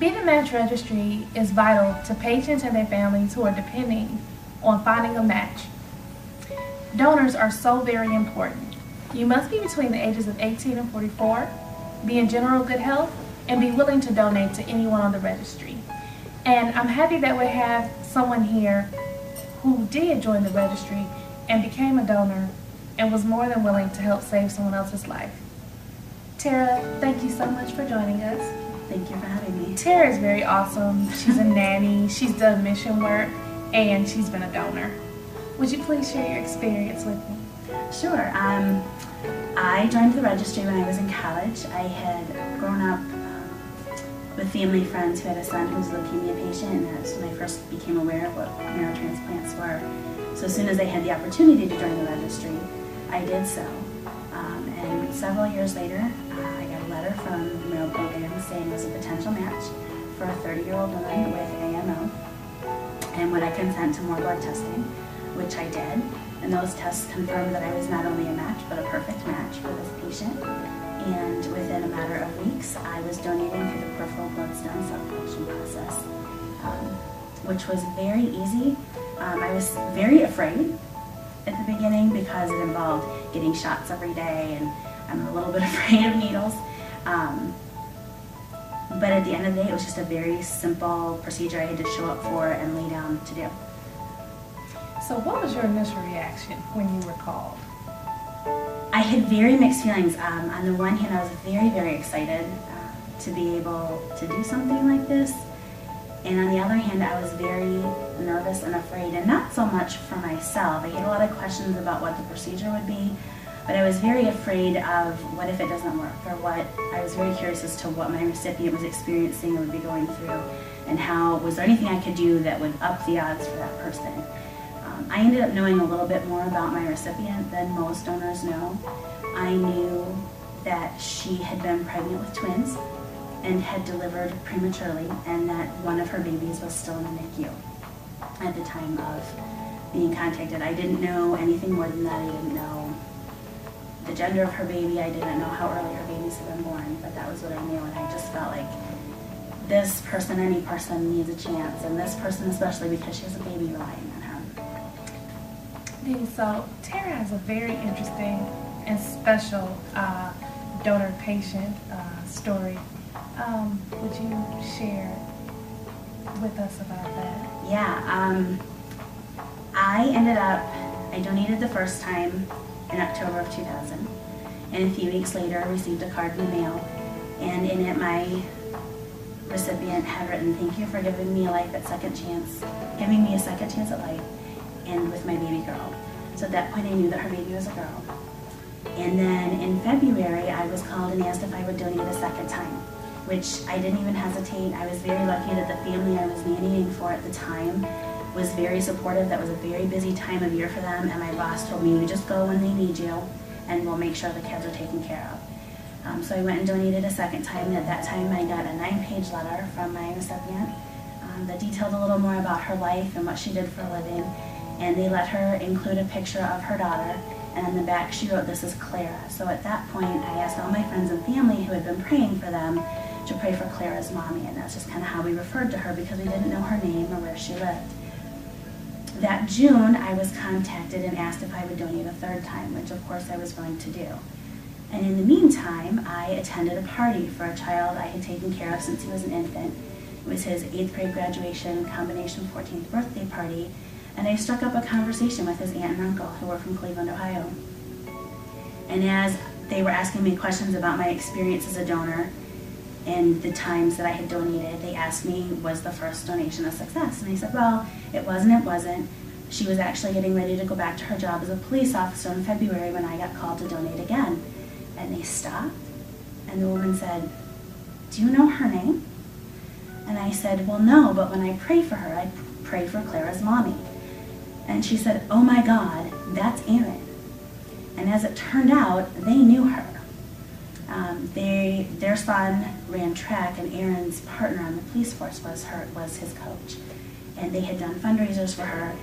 Being a match registry is vital to patients and their families who are depending on finding a match. Donors are so very important. You must be between the ages of 18 and 44, be in general good health, and be willing to donate to anyone on the registry. And I'm happy that we have someone here who did join the registry and became a donor and was more than willing to help save someone else's life. Tara, thank you so much for joining us. Thank you for having me. Tara is very awesome. She's a nanny, she's done mission work, and she's been a donor. Would you please share your experience with me? Sure. I joined the registry when I was in college. I had grown up with family friends who had a son who was a leukemia patient, and that's when I first became aware of what marrow transplants were. So as soon as I had the opportunity to join the registry, I did so. And several years later, I got a letter from the marrow program saying it was a potential match for a 30-year-old woman with AML, and would I consent to more blood testing, which I did. And those tests confirmed that I was not only a match, but a perfect match for this patient. And within a matter of weeks, I was donating through the peripheral blood stem cell collection process, which was very easy. I was very afraid at the beginning because it involved getting shots every day, and I'm a little bit afraid of needles. But at the end of the day, it was just a very simple procedure I had to show up for and lay down to do. So what was your initial reaction when you were called? I had very mixed feelings. On the one hand, I was very, very excited to be able to do something like this. And on the other hand, I was very nervous and afraid, and not so much for myself. I had a lot of questions about what the procedure would be, but I was very afraid of what if it doesn't work, or what, I was very curious as to what my recipient was experiencing or would be going through, and how, was there anything I could do that would up the odds for that person. I ended up knowing a little bit more about my recipient than most donors know. I knew that she had been pregnant with twins and had delivered prematurely, and that one of her babies was still in the NICU at the time of being contacted. I didn't know anything more than that. I didn't know the gender of her baby. I didn't know how early her babies had been born, but that was what I knew, and I just felt like this person, any person, needs a chance, and this person especially because she has a baby relying on her. So Tara has a very interesting and special donor-patient story. Would you share with us about that? Yeah, I donated the first time in October of 2000, and a few weeks later I received a card in the mail, and in it my recipient had written, "Thank you for giving me a life at second chance, giving me a second chance at life, and with my baby girl." So at that point I knew that her baby was a girl. And then in February I was called and asked if I would donate a second time, which I didn't even hesitate. I was very lucky that the family I was nannying for at the time was very supportive. That was a very busy time of year for them, and my boss told me, "You just go when they need you, and we'll make sure the kids are taken care of." So I went and donated a second time, and at that time I got a 9-page letter from my recipient that detailed a little more about her life and what she did for a living, and they let her include a picture of her daughter, and on the back she wrote, "This is Clara." So at that point I asked all my friends and family who had been praying for them to pray for Clara's mommy, and that's just kind of how we referred to her because we didn't know her name or where she lived. That June I was contacted and asked if I would donate a third time, which of course I was willing to do. And in the meantime, I attended a party for a child I had taken care of since he was an infant. It was his 8th grade graduation combination 14th birthday party, and I struck up a conversation with his aunt and uncle who were from Cleveland, Ohio. And as they were asking me questions about my experience as a donor and the times that I had donated, they asked me, was the first donation a success? And I said, well, it wasn't. She was actually getting ready to go back to her job as a police officer in February when I got called to donate again. And they stopped, and the woman said, "Do you know her name?" And I said, "Well, no, but when I pray for her, I pray for Clara's mommy." And she said, "Oh my God, that's Erin." And as it turned out, they knew her. Their son ran track, and Erin's partner on the police force was his coach. And they had done fundraisers for her.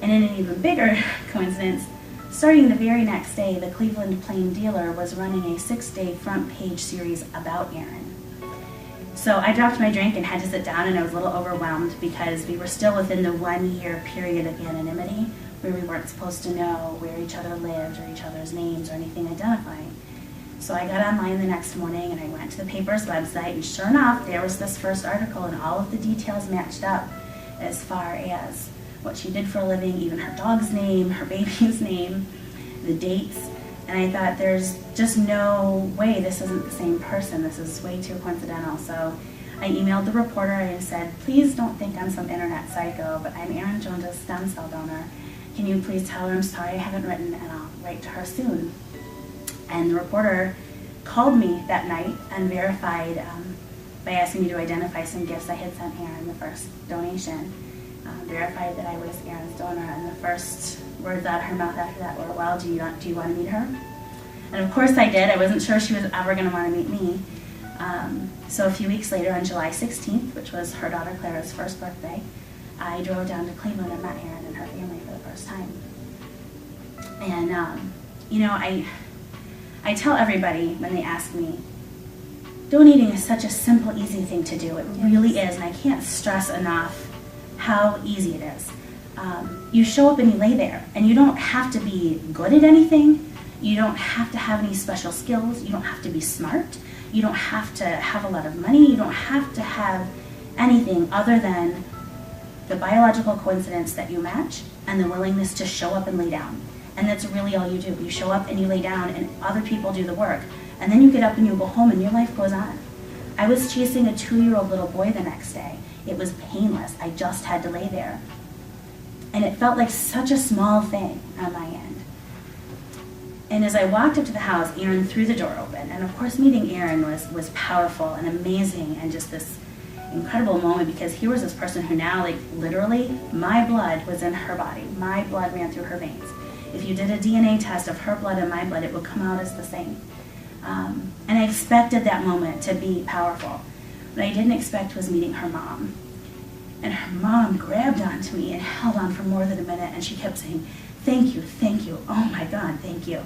And in an even bigger coincidence, starting the very next day, the Cleveland Plain Dealer was running a 6-day front page series about Erin. So I dropped my drink and had to sit down, and I was a little overwhelmed because we were still within the 1 year period of anonymity where we weren't supposed to know where each other lived or each other's names or anything identifying. So I got online the next morning and I went to the paper's website, and sure enough, there was this first article, and all of the details matched up as far as what she did for a living, even her dog's name, her baby's name, the dates. And I thought, there's just no way this isn't the same person. This is way too coincidental. So I emailed the reporter and said, please don't think I'm some internet psycho, but I'm Erin Jones' stem cell donor. Can you please tell her I'm sorry I haven't written, and I'll write to her soon. And the reporter called me that night and verified by asking me to identify some gifts I had sent Erin, the first donation. Verified that I was Erin's donor, and the first words out of her mouth after that were, well, do you want to meet her? And of course I did. I wasn't sure she was ever going to want to meet me. So a few weeks later, on July 16th, which was her daughter Clara's first birthday, I drove down to Cleveland and met Erin and her family for the first time. And, you know, I tell everybody when they ask me, donating is such a simple, easy thing to do. It really is, and I can't stress enough how easy it is. You show up and you lay there, and you don't have to be good at anything. You don't have to have any special skills. You don't have to be smart. You don't have to have a lot of money. You don't have to have anything other than the biological coincidence that you match and the willingness to show up and lay down. And that's really all you do. You show up and you lay down, and other people do the work. And then you get up and you go home, and your life goes on. I was chasing a 2-year-old little boy the next day. It was painless. I just had to lay there. And it felt like such a small thing on my end. And as I walked up to the house, Erin threw the door open. And of course, meeting Erin was powerful and amazing, and just this incredible moment, because here was this person who now, like, literally, my blood was in her body. My blood ran through her veins. If you did a DNA test of her blood and my blood, it would come out as the same. And I expected that moment to be powerful. What I didn't expect was meeting her mom. And her mom grabbed onto me and held on for more than a minute, and she kept saying, thank you, oh my God, thank you.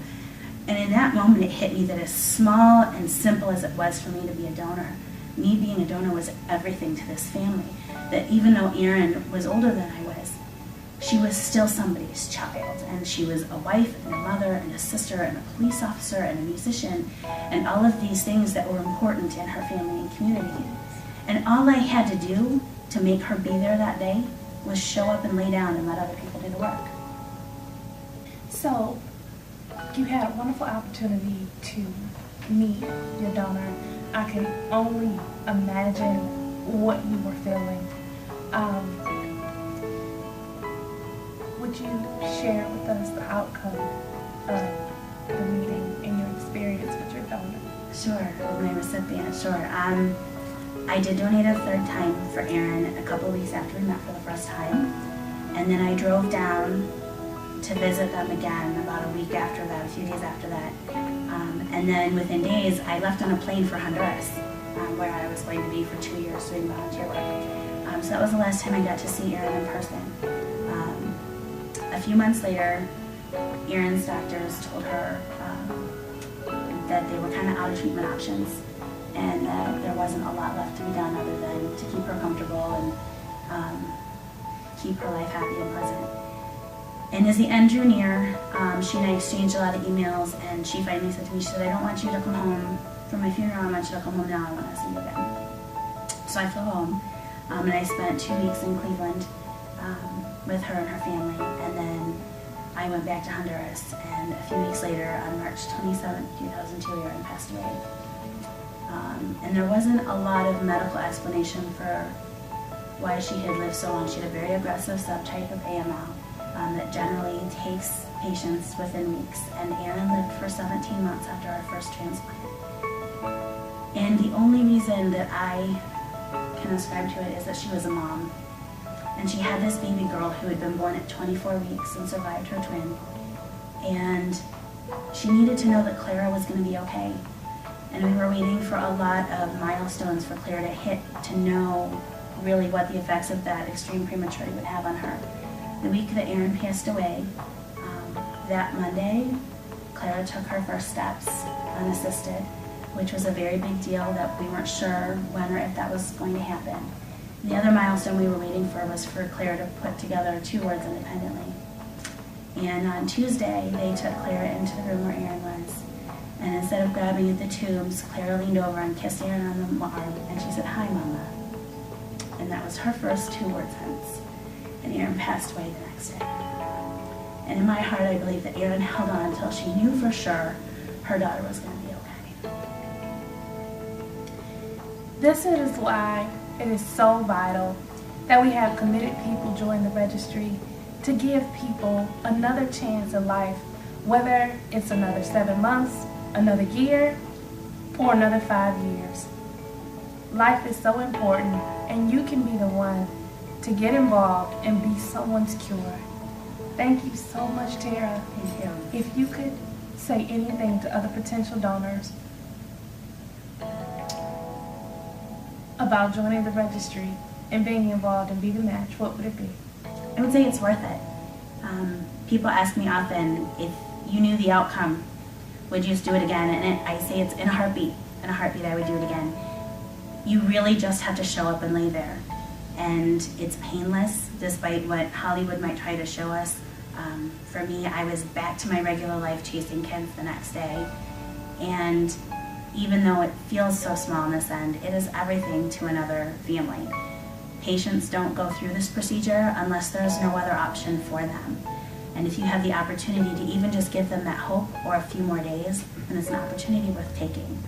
And in that moment, it hit me that as small and simple as it was for me to be a donor, me being a donor was everything to this family. That even though Erin was older than I was, she was still somebody's child, and she was a wife and a mother and a sister and a police officer and a musician, and all of these things that were important in her family and community. And all I had to do to make her be there that day was show up and lay down and let other people do the work. So, you had a wonderful opportunity to meet your donor. I can only imagine what you were feeling. Would you share with us the outcome of the meeting and your experience with your donor? Sure, with my recipient, sure. I did donate a third time for Erin a couple weeks after we met for the first time. And then I drove down to visit them again about a week after that, a few days after that. And then within days, I left on a plane for Honduras, where I was going to be for 2 years doing volunteer work. So that was the last time I got to see Erin in person. A few months later, Erin's doctors told her that they were kind of out of treatment options, and that there wasn't a lot left to be done other than to keep her comfortable and keep her life happy and pleasant. And as the end drew near, she and I exchanged a lot of emails, and she finally said to me, she said, I don't want you to come home for my funeral, I want you to come home now, I want to see you again. So I flew home, and I spent 2 weeks in Cleveland with her and her family, and then I went back to Honduras, and a few weeks later, on March 27th, 2002, Erin passed away. And there wasn't a lot of medical explanation for why she had lived so long. She had a very aggressive subtype of AML that generally takes patients within weeks, and Erin lived for 17 months after our first transplant. And the only reason that I can ascribe to it is that she was a mom. And she had this baby girl who had been born at 24 weeks and survived her twin. And she needed to know that Clara was going to be okay. And we were waiting for a lot of milestones for Clara to hit to know really what the effects of that extreme prematurity would have on her. The week that Erin passed away, that Monday, Clara took her first steps unassisted. which was a very big deal that we weren't sure when or if that was going to happen. And the other milestone we were waiting for was for Claire to put together 2 words independently. And on Tuesday, they took Claire into the room where Aaron was. And instead of grabbing at the tubes, Claire leaned over and kissed Aaron on the arm, and she said, "Hi, Mama." And that was her first 2 word sentence. And Aaron passed away the next day. And in my heart, I believe that Aaron held on until she knew for sure her daughter was going to be okay. This is why it is so vital that we have committed people join the registry to give people another chance at life, whether it's another 7 months, another year, or another 5 years. Life is so important, and you can be the one to get involved and be someone's cure. Thank you so much, Tara. Thank you. If you could say anything to other potential donors about joining the registry and being involved and be the match, what would it be? I would say it's worth it. People ask me often, if you knew the outcome, would you just do it again? And I say it's in a heartbeat. In a heartbeat, I would do it again. You really just have to show up and lay there. And it's painless, despite what Hollywood might try to show us. For me, I was back to my regular life chasing kids the next day. And even though it feels so small in this end, it is everything to another family. Patients don't go through this procedure unless there's no other option for them. And if you have the opportunity to even just give them that hope or a few more days, then it's an opportunity worth taking.